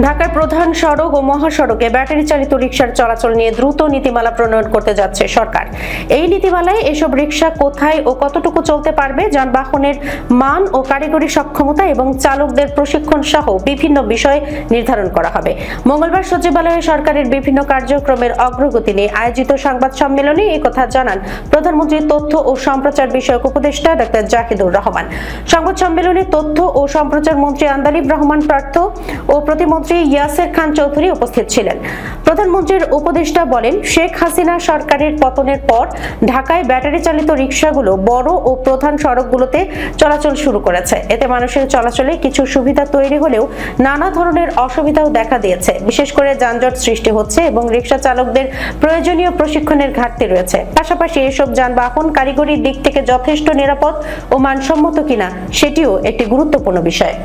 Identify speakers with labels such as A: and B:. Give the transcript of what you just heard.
A: ঢাকার প্রধান সড়ক ও মহাসড়কে ব্যাটারি চালিত রিকশার চলাচল নিয়ে দ্রুত নীতিমালা প্রণয়ন করতে যাচ্ছে সরকার। এই নীতিমালায় এসব রিকশা কোথায় ও কতটুকু চলতে পারবে, যানবাহনের মান ও কারিগরি সক্ষমতা এবং চালকদের প্রশিক্ষণ সহ বিভিন্ন বিষয় নির্ধারণ করা হবে। মঙ্গলবার সচিবালয়ে সরকারের বিভিন্ন কার্যক্রমের অগ্রগতি নিয়ে আয়োজিত সংবাদ সম্মেলনে এই কথা জানান প্রধানমন্ত্রীর তথ্য ও সম্প্রচার বিষয়ক উপদেষ্টা ডক্টর জাহিদুর রহমান। সংবাদ সম্মেলনে তথ্য ও সম্প্রচার মন্ত্রী আন্দালিব রহমান পার্থ ও প্রতিমন্ত্রী ইয়াসের খান চৌধুরী উপস্থিত ছিলেন। প্রধানমন্ত্রীর উপদেষ্টা বলেন, শেখ হাসিনা সরকারের পতনের পর ঢাকায় ব্যাটারি চালিত রিকশাগুলো বড় ও প্রধান সড়কগুলোতে চলাচল শুরু করেছে। এতে মানুষের চলাচলে কিছু সুবিধা তৈরি হলেও নানা ধরনের অসুবিধাও দেখা দিয়েছে। বিশেষ করে যানজট সৃষ্টি হচ্ছে এবং রিকশা চালকদের প্রয়োজনীয় প্রশিক্ষণের ঘাটতি রয়েছে। পাশাপাশি এসব যানবাহন কারিগরি দিক থেকে যথেষ্ট নিরাপদ ও মানসম্মত কিনা সেটিও একটি গুরুত্বপূর্ণ বিষয়।